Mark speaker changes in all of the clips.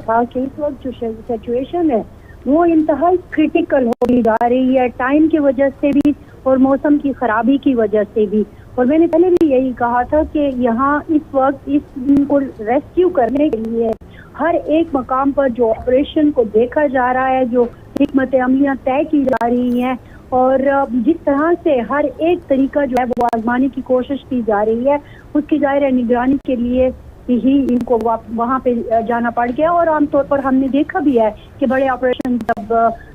Speaker 1: था कि इस वक्त जो सिचुएशन है वो इंतहाई क्रिटिकल होती जा रही है, टाइम की वजह से भी और मौसम की खराबी की वजह से भी। और मैंने पहले भी यही कहा था कि यहाँ इस वक्त इनको रेस्क्यू करने के लिए हर एक मकाम पर जो ऑपरेशन को देखा जा रहा है, जो हिकमत अमलियाँ तय की जा रही हैं और जिस तरह से हर एक तरीका जो है वो आजमाने की कोशिश की जा रही है, उसकी ज़ाहिर निगरानी के लिए ही इनको वहाँ पे जाना पड़ गया। और आमतौर पर हमने देखा भी है कि बड़े ऑपरेशन जब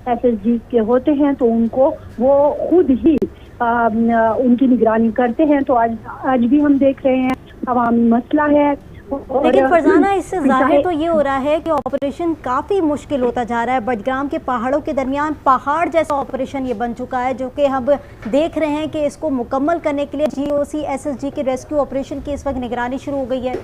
Speaker 1: SSG के होते हैं तो उनको वो खुद ही उनकी निगरानी करते हैं। तो आज भी हम देख रहे हैं अवामी मसला है।
Speaker 2: लेकिन फरजाना, इससे जाहिर तो ये हो रहा है कि ऑपरेशन काफ़ी मुश्किल होता जा रहा है। बडगाम के पहाड़ों के दरमियान पहाड़ जैसा ऑपरेशन ये बन चुका है, जो कि हम देख रहे हैं कि इसको मुकम्मल करने के लिए GOC SSG के रेस्क्यू ऑपरेशन की इस वक्त निगरानी शुरू हो गई है।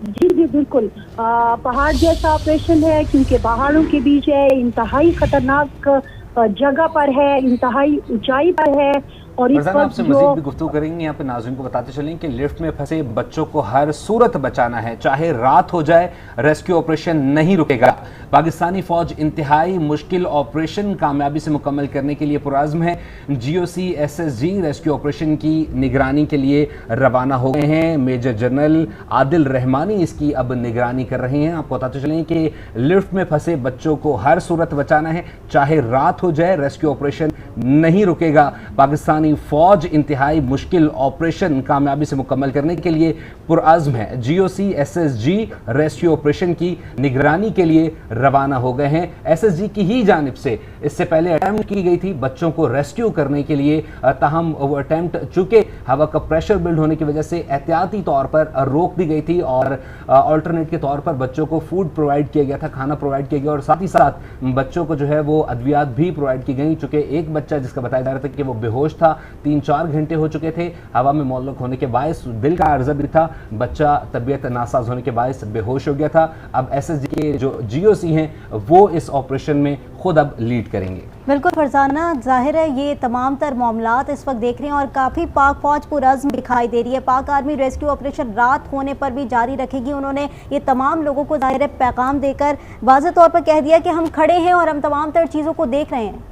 Speaker 1: जी जी बिल्कुल, पहाड़ जैसा ऑपरेशन है क्योंकि पहाड़ों के बीच है, इंतहाई खतरनाक जगह पर है, इंतहाई ऊंचाई पर है। और इस पर
Speaker 3: आपसे मजीद भी गुफ्तगू करेंगे। यहाँ पे नाज़रीन को बताते चलें कि लिफ्ट में फंसे बच्चों को हर सूरत बचाना है, चाहे रात हो जाए, रेस्क्यू ऑपरेशन नहीं रुकेगा। पाकिस्तानी फौज इंतहाई मुश्किल ऑपरेशन कामयाबी से मुकम्मल करने के लिए पुरज़्म है। GOC SSG रेस्क्यू ऑपरेशन की निगरानी के लिए रवाना हो गए हैं। मेजर जनरल आदिल रहमानी इसकी अब निगरानी कर रहे हैं। आपको बताते चलें कि लिफ्ट में फंसे बच्चों को हर सूरत बचाना है, चाहे रात हो जाए, रेस्क्यू ऑपरेशन नहीं रुकेगा। पाकिस्तानी फौज इंतहाई मुश्किल ऑपरेशन कामयाबी से मुकम्मल करने के लिए पुरअज़्म है। GOC SSG रेस्क्यू ऑपरेशन की निगरानी के लिए रवाना हो गए हैं। SSG की ही जानिब से इससे पहले अटैम्प्ट की गई थी बच्चों को रेस्क्यू करने के लिए, ताहम वो अटैम्प्ट चूंकि हवा का प्रेशर बिल्ड होने की वजह से एहतियाती तौर पर रोक दी गई थी और अल्टरनेट के तौर पर बच्चों को फूड प्रोवाइड किया गया था, खाना प्रोवाइड किया गया और साथ ही साथ बच्चों को जो है वो अद्वियात भी प्रोवाइड की गई। चूंकि एक बच्चा जिसका बताया जा रहा था कि वो बेहोश था, 3-4 घंटे हो चुके थे, हवा में मौलक होने के बायस दिल का अर्जा भी था, बच्चा तबीयत नासाज होने के बायस बेहोश हो गया था। अब SSG के जो GOC हैं वो इस ऑपरेशन में खुद अब लीड करेंगे।
Speaker 2: बिल्कुल फरजाना, जाहिर है ये तमाम तर मामलात इस वक्त देख रहे हैं और काफ़ी पाक फौज पुरअज़्म दिखाई दे रही है। पाक आर्मी रेस्क्यू ऑपरेशन रात होने पर भी जारी रखेगी। उन्होंने ये तमाम लोगों को जाहिर है पैगाम देकर वाज़ेह तौर पर कह दिया कि हम खड़े हैं और हम तमाम तर चीज़ों को देख रहे हैं।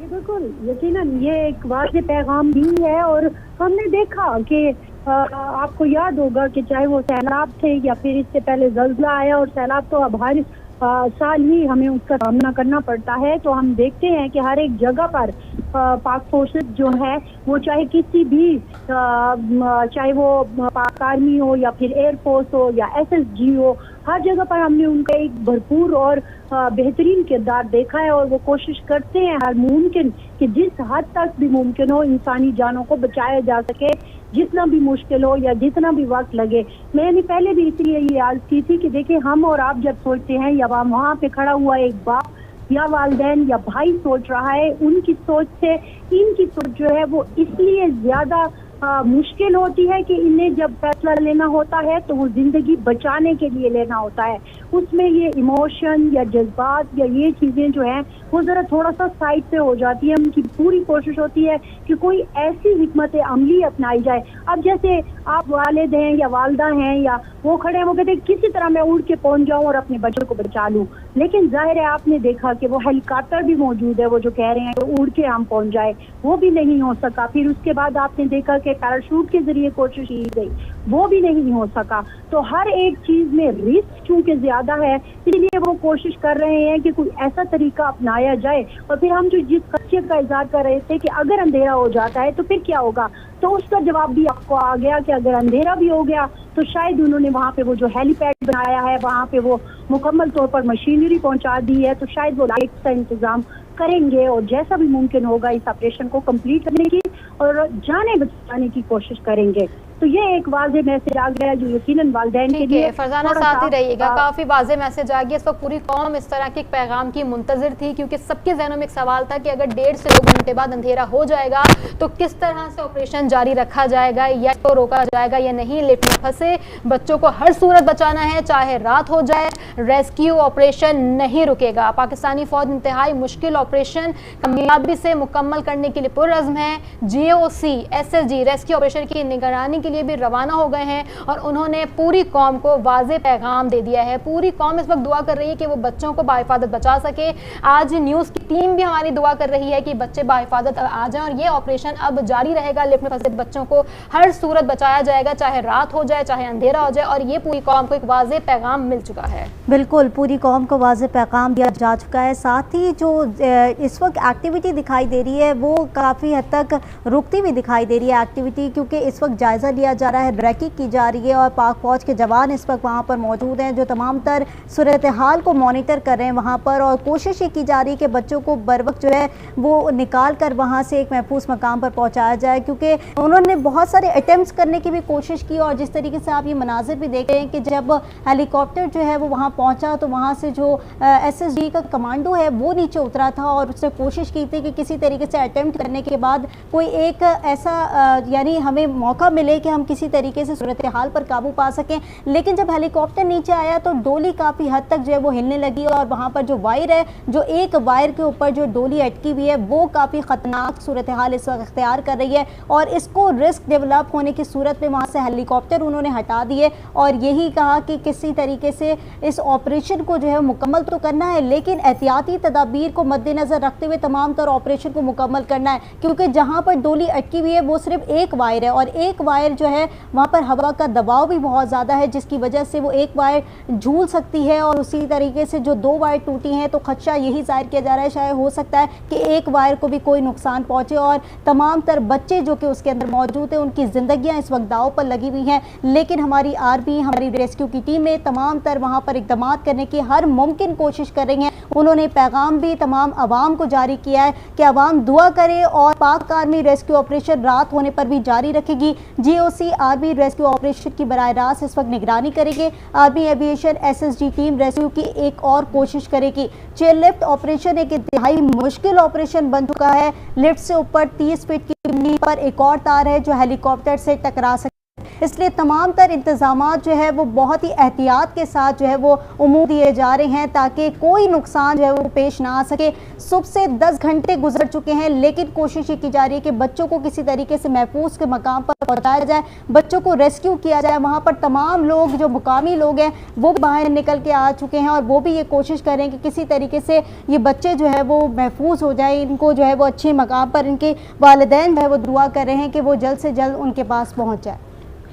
Speaker 1: बिल्कुल यकीनन ये एक वाज़ेह पैगाम भी है। और हमने देखा कि आपको याद होगा कि चाहे वो सैलाब थे या फिर इससे पहले ज़ल्ज़ला आया, और सैलाब तो अब हर साल ही हमें उसका सामना करना पड़ता है। तो हम देखते हैं कि हर एक जगह पर पाक फोर्सेस जो है वो चाहे किसी भी चाहे वो पाक आर्मी हो या फिर एयरफोर्स हो या SSG हो, हर जगह पर हमने उनका एक भरपूर और बेहतरीन किरदार देखा है। और वो कोशिश करते हैं हर मुमकिन कि जिस हद तक भी मुमकिन हो इंसानी जानों को बचाया जा सके, जितना भी मुश्किल हो या जितना भी वक्त लगे। मैंने पहले भी इसलिए ये अर्ज की थी कि देखिए, हम और आप जब सोचते हैं या वहाँ पे खड़ा हुआ एक बाप या वालिदैन या भाई सोच रहा है, उनकी सोच से इनकी सोच जो है वो इसलिए ज्यादा मुश्किल होती है कि इन्हें जब फैसला लेना होता है तो वो जिंदगी बचाने के लिए लेना होता है। उसमें ये इमोशन या जज्बात या ये चीजें जो हैं वो जरा थोड़ा सा साइड पे हो जाती है। उनकी पूरी कोशिश होती है कि कोई ऐसी हिकमत अमली अपनाई जाए। अब जैसे आप वालिद हैं या वालदा हैं या वो खड़े हैं, वो कहते हैं किसी तरह मैं उड़ के पहुंच जाऊं और अपने बच्चों को बचा लूं। लेकिन जाहिर है आपने देखा कि वो हेलीकॉप्टर भी मौजूद है, वो जो कह रहे हैं तो उड़ के हम पहुंच जाए, वो भी नहीं हो सका। फिर उसके बाद आपने देखा कि पैराशूट के जरिए कोशिश की गई, वो भी नहीं हो सका। तो हर एक चीज में रिस्क चूंकि ज्यादा है, इसलिए वो कोशिश कर रहे हैं कि कोई ऐसा तरीका अपनाया जाए। और फिर हम जो जिस खदशे का इजहार कर रहे थे कि अगर अंधेरा हो जाता है तो फिर क्या होगा, तो उसका जवाब भी आपको आ गया कि अगर अंधेरा भी हो गया तो शायद उन्होंने वहाँ पे वो जो हेलीपैड बनाया है वहाँ पे वो मुकम्मल तौर पर मशीनरी पहुँचा दी है, तो शायद वो लाइट का इंतजाम करेंगे और जैसा भी मुमकिन होगा इस ऑपरेशन को कंप्लीट करने की और जाने बचाने की कोशिश करेंगे। तो ये एक वाज़ेह मैसेज आ गया जो यकीनन वालिदैन के लिए।
Speaker 4: फरजाना साथ ही रहिएगा, काफ़ी वाज़ेह मैसेज आ गया। इस वक्त पूरी कौम इस तरह के एक पैगाम की मुंतज़िर थी, क्योंकि सबके ज़हनों में एक सवाल था कि अगर 1.5 से 2 घंटे बाद अंधेरा हो जाएगा तो किस तरह से ऑपरेशन जारी रखा जाएगा या तो रोका जाएगा या नहीं। लिफ्ट में फंसे बच्चों को हर सूरत बचाना है, चाहे रात हो जाए, रेस्क्यू ऑपरेशन नहीं रुकेगा। पाकिस्तानी फौज इंतहाई मुश्किल ऑपरेशन कामयाबी से मुकम्मल करने के लिए पुरअज़्म है। GOC SSG रेस्क्यू ऑपरेशन की निगरानी के लिए भी रवाना हो गए हैं और उन्होंने पूरी कौम को वाज़ेह पैगाम दे दिया है। पूरी कौम इस वक्त दुआ कर रही है कि वो बच्चों को बाहिफाजत बचा सके। आज न्यूज़ की टीम भी हमारी दुआ कर रही है कि बच्चे बाहिफाजत आ जाएं और ये ऑपरेशन अब जारी रहेगा। लिफ्ट में फंसे बच्चों को हर सूरत बचाया जाएगा, चाहे रात हो जाए चाहे अंधेरा हो जाए, और ये पूरी कौम को एक वाज़ेह पैगाम मिल चुका है।
Speaker 2: बिल्कुल, पूरी कौम को वाज़ेह पैगाम दिया जा चुका है। साथ ही जो इस वक्त एक्टिविटी दिखाई दे रही है वो काफ़ी हद तक रुकती हुई दिखाई दे रही है एक्टिविटी, क्योंकि इस वक्त जायज़ा लिया जा रहा है, रैकी की जा रही है और पाक फौज के जवान इस वक्त वहाँ पर मौजूद हैं जो तमाम तर सूरत हाल को मॉनिटर कर रहे हैं वहाँ पर, और कोशिश ये की जा रही है कि बच्चों को बर वक्त जो है वो निकाल कर वहाँ से एक महफूज मकाम पर पहुँचाया जाए, क्योंकि उन्होंने बहुत सारे अटैम्प्ट्स करने की भी कोशिश की। और जिस तरीके से आप ये मनाजिर भी देख रहे हैं कि जब हेलीकॉप्टर जो है वो वहाँ पहुँचा तो वहाँ से जो SSG का कमांडो है वो नीचे उतरा था और उसने कोशिश की थी कि किसी तरीके से अटैम्प्ट करने के बाद कोई एक ऐसा यानी हमें मौका मिले कि हम किसी तरीके से सूरत हाल पर काबू पा सकें। लेकिन जब हेलीकॉप्टर नीचे आया तो डोली काफ़ी हद तक जो है वो हिलने लगी और वहाँ पर जो वायर है, जो एक वायर के ऊपर जो डोली अटकी हुई है वो काफ़ी ख़तरनाक सूरत हाल इस वक्त इख्तियार कर रही है और इसको रिस्क डेवलप होने की सूरत में वहाँ से हेलीकॉप्टर उन्होंने हटा दिए और यही कहा कि किसी तरीके से इस ऑपरेशन को जो है मुकम्मल तो करना है, लेकिन एहतियाती तदाबीर को मद्देनज़र रखते हुए तमाम तरह ऑपरेशन को मुकम्मल करना है, क्योंकि जहाँ पर डोली अटकी हुई है वो सिर्फ एक वायर है और एक वायर जो है वहाँ पर हवा का दबाव भी बहुत ज़्यादा है जिसकी वजह से वो एक वायर झूल सकती है। और उसी तरीके से जो दो वायर टूटी हैं तो खदशा यही जाहिर किया जा रहा है शायद हो सकता है कि एक वायर को भी कोई नुकसान पहुँचे और तमाम तर बच्चे जो कि उसके अंदर मौजूद हैं उनकी ज़िंदगियाँ इस वक्त दाव पर लगी हुई हैं। लेकिन हमारी आर्मी, हमारी रेस्क्यू की टीमें तमाम तर वहाँ पर इक़दाम करने की हर मुमकिन कोशिश कर रही हैं। उन्होंने पैगाम भी तमाम आवाम को जारी किया है कि आवाम दुआ करे और पाक आर्मी रेस्क्यू ऑपरेशन रात होने पर भी जारी रखेगी। GOC आर्मी रेस्क्यू ऑपरेशन की बराह रास्त इस वक्त निगरानी करेगी। Army aviation SSG team rescue की एक और कोशिश करेगी। चेयरलिफ्ट ऑपरेशन एक इंतहाई मुश्किल ऑपरेशन बन चुका है। लिफ्ट से ऊपर 30 फीट की दूरी पर एक और तार है जो हेलीकॉप्टर से टकरा सकती, इसलिए तमाम तर इंतजामात जो है वो बहुत ही एहतियात के साथ जो है वो उम्मीद दिए जा रहे हैं ताकि कोई नुकसान जो है वो पेश ना आ सके। सुबह से 10 घंटे गुजर चुके हैं लेकिन कोशिश ये की जा रही है कि बच्चों को किसी तरीके से महफूज के मकाम पर पहुंचाया जाए, बच्चों को रेस्क्यू किया जाए। वहाँ पर तमाम लोग जो मुकामी लोग हैं वो बाहर निकल के आ चुके हैं और वो भी ये कोशिश कर रहे हैं कि किसी तरीके से ये बच्चे जो है वो महफूज हो जाए, इनको जो है वो अच्छे मकाम पर, इनके वालिदैन जो है वो दुआ कर रहे हैं कि वो जल्द से जल्द उनके पास पहुँच जाए।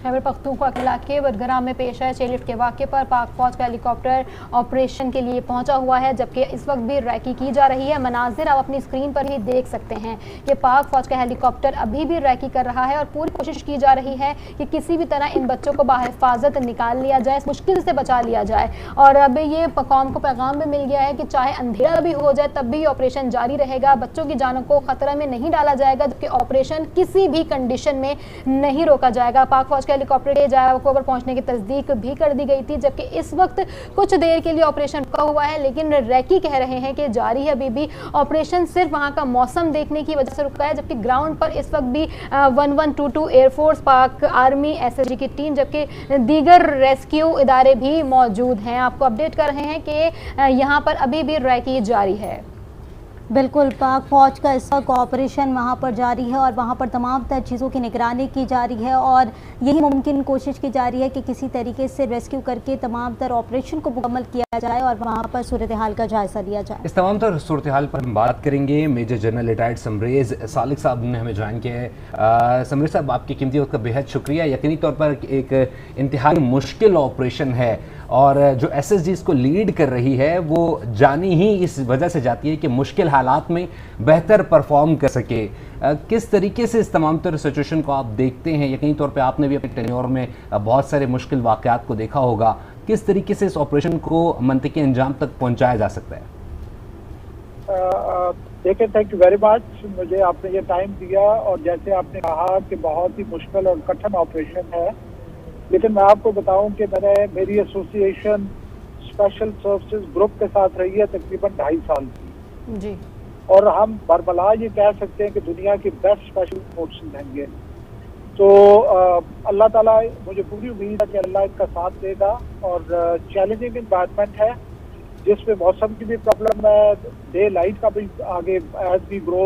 Speaker 4: खैबर पख्तूनख्वा इलाके बडगाम में पेश है चेयरलिफ्ट के वाक़े पर पाक फौज का हेलीकॉप्टर ऑपरेशन के लिए पहुंचा हुआ है जबकि इस वक्त भी रैकी की जा रही है। मनाजिर आप अपनी स्क्रीन पर ही देख सकते हैं कि पाक फौज का हेलीकॉप्टर अभी भी रैकी कर रहा है और पूरी कोशिश की जा रही है कि किसी भी तरह इन बच्चों को बाहिफाजत निकाल लिया जाए, मुश्किल से बचा लिया जाए। और अब ये कौम को पैगाम भी मिल गया है कि चाहे अंधेरा भी हो जाए तब भी ऑपरेशन जारी रहेगा, बच्चों की जानों को खतरा में नहीं डाला जाएगा, जबकि ऑपरेशन किसी भी कंडीशन में नहीं रोका जाएगा। पाक फौज हेलीकॉप्टर जायको पर पहुंचने की तस्दीक भी कर दी गई थी, जबकि इस वक्त कुछ देर के लिए ऑपरेशन रुका हुआ है, लेकिन रैकी कह रहे हैं कि जारी है अभी भी। ऑपरेशन सिर्फ वहां का मौसम देखने की वजह से रुका है, जबकि ग्राउंड पर इस वक्त भी 1122 एयरफोर्स, पाक आर्मी, SSG की टीम जबकि दीगर रेस्क्यू इदारे भी मौजूद हैं। आपको अपडेट कर रहे हैं कि यहाँ पर अभी भी रैकी जारी है।
Speaker 2: बिल्कुल, पाक फौज का इस वक्त ऑपरेशन वहाँ पर जारी है और वहाँ पर तमाम तर चीज़ों की निगरानी की जा रही है और यही मुमकिन कोशिश की जा रही है कि किसी तरीके से रेस्क्यू करके तमाम तर ऑपरेशन को मुकम्मल किया जाए और वहाँ पर सूरत हाल का जायज़ा लिया जाए।
Speaker 3: इस तमाम तर सूरत हाल पर हम बात करेंगे। मेजर जनरल रिटायर्ड समरेज़ सालिक साहब ने हमें ज्वाइन किया है। समरेज़ साहब, आपकी कीमती वक्त का बेहद शुक्रिया। यकीनी तौर पर एक इंतहाई मुश्किल ऑपरेशन है और जो SSG इसको लीड कर रही है वो जानी ही इस वजह से जाती है कि मुश्किल हालात में बेहतर परफॉर्म कर सके। किस तरीके से इस तमाम तरह सिचुएशन को आप देखते हैं? यकीनी तौर पे आपने भी अपने टेन्योर में बहुत सारे मुश्किल वाक़यात को देखा होगा। किस तरीके से इस ऑपरेशन को मंतकी अंजाम तक पहुंचाया जा सकता है?
Speaker 5: देखिए, थैंक यू वेरी मच, मुझे आपने ये टाइम दिया और जैसे आपने कहा कि बहुत ही मुश्किल और कठिन ऑपरेशन है, लेकिन मैं आपको बताऊं कि मेरी एसोसिएशन स्पेशल सर्विसेज ग्रुप के साथ रही है तकरीबन 2.5 साल की
Speaker 4: जी, और
Speaker 5: हम बरबला ये कह सकते हैं कि दुनिया की बेस्ट स्पेशल फोर्सेस हैं ये। तो अल्लाह ताला, मुझे पूरी उम्मीद है कि अल्लाह इसका साथ देगा। और चैलेंजिंग इन्वायरमेंट है जिसमें मौसम की भी प्रॉब्लम है, डे लाइट का भी आगे एज वी ग्रो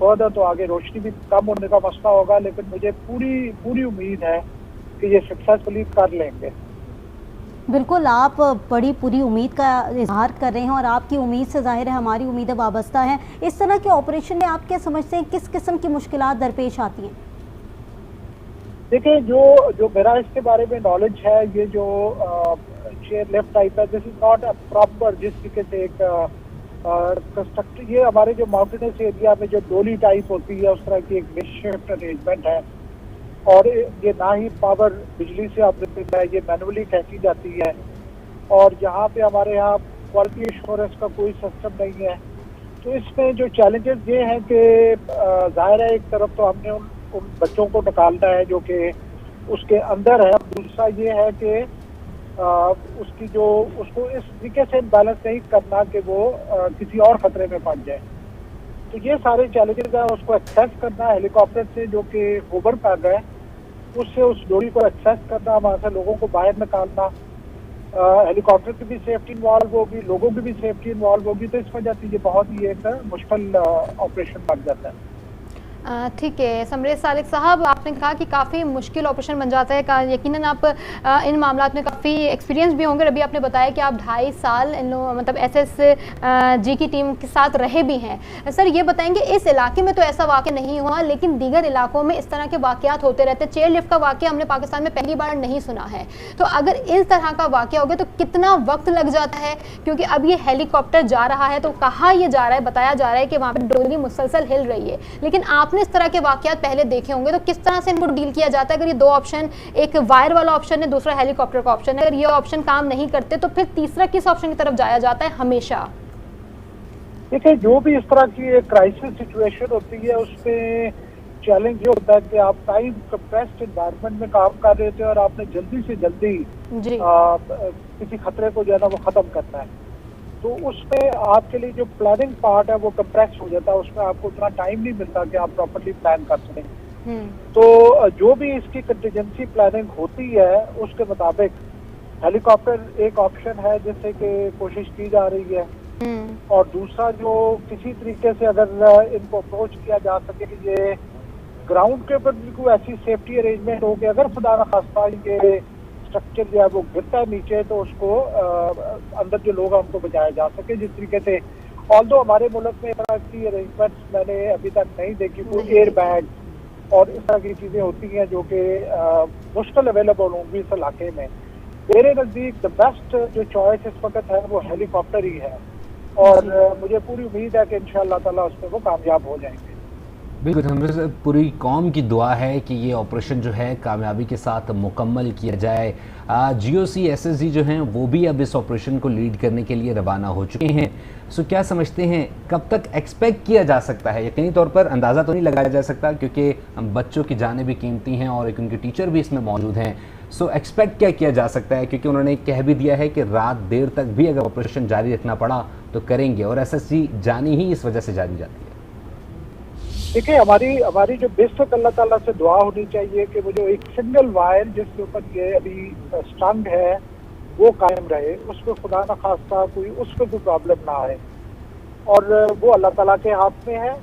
Speaker 5: फर्दर तो आगे रोशनी भी कम होने का मसला होगा, लेकिन मुझे पूरी उम्मीद है कि ये सक्सेसफुली कर लेंगे।
Speaker 2: बिल्कुल, आप बड़ी पूरी उम्मीद का इजहार कर रहे हैं और आपकी उम्मीद से जाहिर है हमारी उम्मीदें वाबस्ता हैं। इस तरह के ऑपरेशन में आप क्या समझते हैं, किस किस्म की मुश्किलात दरपेश आती हैं?
Speaker 5: देखिए, जो मेरा इसके बारे में नॉलेज है, ये जो चेयर लिफ्ट टाइप है, this is not a proper जिस तरीके से एक कंस्ट्रक्ट, ये हमारे जो माउंटेनस एरिया में जो डोली टाइप होती है उस तरह की एक मिसशिफ्ट अरेंजमेंट है, और ये ना ही पावर बिजली से ऑपरेटेड है, ये मैनुअली खींची जाती है, और यहाँ पे हमारे यहाँ क्वालिटी एश्योरेंस का कोई सिस्टम नहीं है। तो इसमें जो चैलेंजेस ये हैं कि जाहिर है एक तरफ तो हमने उन बच्चों को निकालना है जो कि उसके अंदर है, दूसरा ये है कि उसकी जो उसको इस तरीके से बैलेंस नहीं करना कि वो किसी और खतरे में पड़ जाए। तो ये सारे चैलेंजेस हैं, उसको एक्सेस करना हेलीकॉप्टर से जो कि होवर कर रहा है, उससे उस डोरी को एक्सेस करना, वहाँ से लोगों को बाहर निकालना, हेलीकॉप्टर की भी सेफ्टी इन्वॉल्व होगी, लोगों की भी सेफ्टी इन्वॉल्व होगी। तो इस वजह से ये बहुत ही एक मुश्किल ऑपरेशन बन जाता है।
Speaker 4: ठीक है समरेश सालिक साहब, आपने कहा कि काफ़ी मुश्किल ऑपरेशन बन जाता है। यकीनन आप इन मामलात में काफ़ी एक्सपीरियंस भी होंगे। अभी आपने बताया कि आप 2.5 साल मतलब SSG की टीम के साथ रहे भी हैं। सर ये बताएंगे, इस इलाके में तो ऐसा वाक़या नहीं हुआ, लेकिन दीगर इलाकों में इस तरह के वाक़यात होते रहते हैं। चेयर लिफ्ट का वाक़या हमने पाकिस्तान में पहली बार नहीं सुना है, तो अगर इस तरह का वाक़या हो गया तो कितना वक्त लग जाता है? क्योंकि अब ये हेलीकॉप्टर जा रहा है, तो कहाँ ये जा रहा है? बताया जा रहा है कि वहाँ पर डोरी मुसलसल हिल रही है, लेकिन आपने इस तरह के वाकयात पहले देखे होंगे, तो किस तरह से इनको डील किया जाता है? अगर ये दो ऑप्शन, एक वायर वाला ऑप्शन है, दूसरा हेलीकॉप्टर का ऑप्शन है, अगर ये ऑप्शन काम नहीं करते तो फिर तीसरा किस ऑप्शन की तरफ जाया जाता है हमेशा?
Speaker 5: देखिए, जो भी इस तरह की एक क्राइसिस सिचुएशन होती है उसमें चैलेंज ये होता है कि आप टाइम कंप्रेस्ड एनवायरनमेंट में काम कर रहे थे और आपने जल्दी से जल्दी किसी खतरे को जो है ना वो खत्म करना है। तो उसमें आपके लिए जो प्लानिंग पार्ट है वो कंप्रेस हो जाता है, उसमें आपको उतना टाइम नहीं मिलता कि आप प्रॉपर्ली प्लान कर सकें। तो जो भी इसकी कंटीजेंसी प्लानिंग होती है उसके मुताबिक हेलीकॉप्टर एक ऑप्शन है जिससे कि कोशिश की जा रही है, और दूसरा जो किसी तरीके से अगर इनको अप्रोच किया जा सके कि ये ग्राउंड के ऊपर भी कोई ऐसी सेफ्टी अरेंजमेंट हो कि अगर खुदा न खास्ता ये स्ट्रक्चर जो है वो गिरता है नीचे तो उसको अंदर जो लोग हैं उनको बचाया जा सके। जिस तरीके से ऑल्दो हमारे मुल्क में इस तरह की अरेंजमेंट्स मैंने अभी तक नहीं देखी, कोई एयर बैग और इस तरह की चीज़ें होती हैं जो कि मुश्किल अवेलेबल होंगी इस इलाके में। मेरे नज़दीक द बेस्ट जो चॉइस इस वक्त है वो हेलीकॉप्टर ही है, और मुझे पूरी उम्मीद है कि इंशाअल्लाह ताला उसमें वो कामयाब हो जाएंगे।
Speaker 3: बिल्कुल, हमें पूरी कौम की दुआ है कि ये ऑपरेशन जो है कामयाबी के साथ मुकम्मल किया जाए। GOC SSG जो हैं वो भी अब इस ऑपरेशन को लीड करने के लिए रवाना हो चुके हैं। सो क्या समझते हैं कब तक एक्सपेक्ट किया जा सकता है? यकीनी तौर पर अंदाज़ा तो नहीं लगाया जा सकता क्योंकि बच्चों की जानें भी कीमती हैं और एक उनके टीचर भी इसमें मौजूद हैं। सो एक्सपेक्ट क्या किया जा सकता है? क्योंकि उन्होंने कह भी दिया है कि रात देर तक भी अगर ऑपरेशन जारी रखना पड़ा तो करेंगे, और SSG जानी ही इस वजह से जारी जाती है।
Speaker 5: देखिए, हमारी जो बेशक अल्लाह ताला से दुआ होनी चाहिए कि वो जो एक सिंगल वायर जिसके ऊपर ये अभी स्टंग है वो कायम रहे, उसमें खुदा न खास्ता उसमें कोई प्रॉब्लम ना आए, और वो अल्लाह ताला के हाथ में है।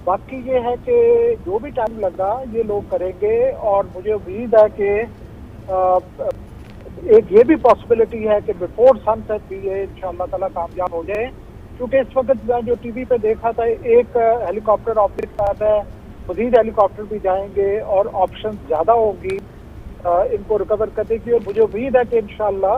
Speaker 5: बाकी ये है कि जो भी टाइम लगा ये लोग करेंगे, और मुझे उम्मीद है कि एक ये भी पॉसिबिलिटी है कि बिफोर सनसेट भी ये इंशाअल्लाह ताला कामयाब हो जाए, क्योंकि इस वक्त जो टीवी पे देखा था एक हेलीकॉप्टर ऑपरेट कर रहा है, मजीद हेलीकॉप्टर भी जाएंगे और ऑप्शन ज़्यादा होंगी इनको रिकवर करने की, और मुझे उम्मीद है कि इंशाअल्लाह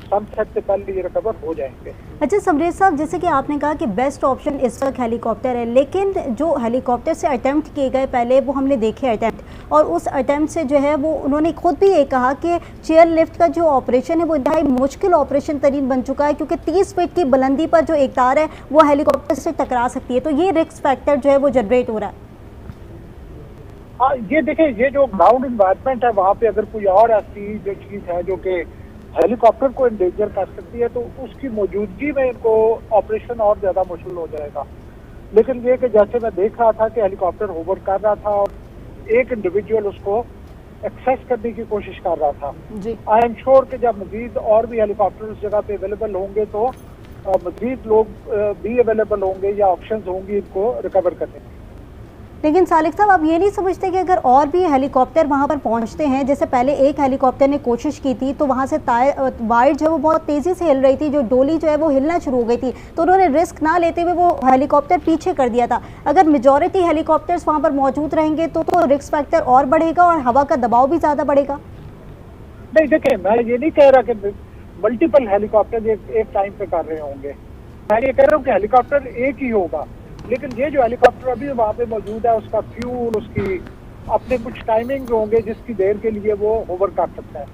Speaker 5: सनसेट से पहले ये रिकवर हो जाएंगे।
Speaker 2: अच्छा समरेश साहब, जैसे कि आपने कहा कि बेस्ट ऑप्शन इस वक्त हेलीकॉप्टर है, लेकिन जो हेलीकॉप्टर से अटैम्प्ट किए गए पहले वो हमने देखे अटैम्प्ट, और उस अटैम्प्ट से जो है वो उन्होंने खुद भी ये कहा कि चेयर लिफ्ट का जो ऑपरेशन है वो इंतहाई मुश्किल ऑपरेशन तरीन बन चुका है, क्योंकि 30 फीट की बुलंदी पर जो एक तार है वो हेलीकॉप्टर से टकरा सकती है। तो ये रिस्क फैक्टर जो है वो जनरेट हो रहा है।
Speaker 5: हाँ, ये देखिए, ये जो ग्राउंड इन्वायरमेंट है वहाँ पे अगर कोई और ऐसी जो चीज़ है जो कि हेलीकॉप्टर को एंडेंजर कर सकती है तो उसकी मौजूदगी में इनको ऑपरेशन और ज़्यादा मुश्किल हो जाएगा। लेकिन ये कि जैसे मैं देख रहा था कि हेलीकॉप्टर होवर कर रहा था और एक इंडिविजुअल उसको एक्सेस करने की कोशिश कर रहा था। आई एम श्योर कि जब मजीद और भी हेलीकॉप्टर उस जगह पे अवेलेबल होंगे तो मजीद लोग भी अवेलेबल होंगे या ऑप्शंस होंगी इनको रिकवर करने की।
Speaker 2: लेकिन सालिक साहब, आप ये नहीं समझते कि अगर और भी हेलीकॉप्टर वहाँ पर पहुँचते हैं, जैसे पहले एक हेलीकॉप्टर ने कोशिश की थी तो वहाँ से वायर जो है वो बहुत तेज़ी से हिल रही थी, जो डोली जो है वो हिलना शुरू हो गई थी, तो उन्होंने रिस्क ना लेते हुए वो हेलीकॉप्टर पीछे कर दिया था। अगर मेजॉरिटी हेलीकॉप्टर्स वहाँ पर मौजूद रहेंगे तो रिस्क फैक्टर और बढ़ेगा और हवा का दबाव भी ज़्यादा बढ़ेगा।
Speaker 5: नहीं देखिए, मैं ये नहीं कह रहा कि मल्टीपल हेलीकॉप्टर एक टाइम पे कर रहे होंगे, मैं ये कह रहा हूँ कि हेलीकॉप्टर एक ही होगा, लेकिन ये जो हेलीकॉप्टर अभी वहाँ पे मौजूद है उसका फ्यूल, उसकी अपने कुछ टाइमिंग होंगे जिसकी देर के लिए वो होवर कर सकता है,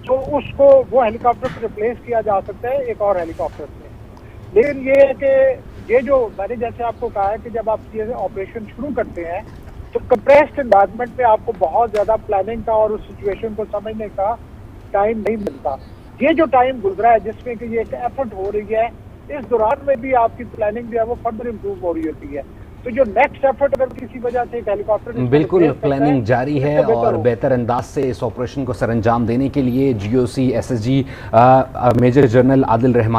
Speaker 5: तो उसको वो हेलीकॉप्टर से रिप्लेस किया जा सकता है एक और हेलीकॉप्टर से। लेकिन ये है कि ये जो मैंने जैसे आपको कहा है कि जब आप ये ऑपरेशन शुरू करते हैं तो कंप्रेस्ड एनवायरनमेंट में आपको बहुत ज़्यादा प्लानिंग का और उस सिचुएशन को समझने का टाइम नहीं मिलता। ये जो टाइम गुजरा है जिसमें कि ये एक एफर्ट हो रही है, इस दौरान में भी आपकी प्लानिंग जो है वो फर्दर इम्प्रूव हो रही होती है। तो जो नेक्स्ट एफर्ट अगर किसी वजह से एक हेलीकॉप्टर
Speaker 3: बिल्कुल प्लानिंग जारी है और बेहतर अंदाज से इस ऑपरेशन को सरअंजाम देने के लिए GOC SSG major general Adil Rahman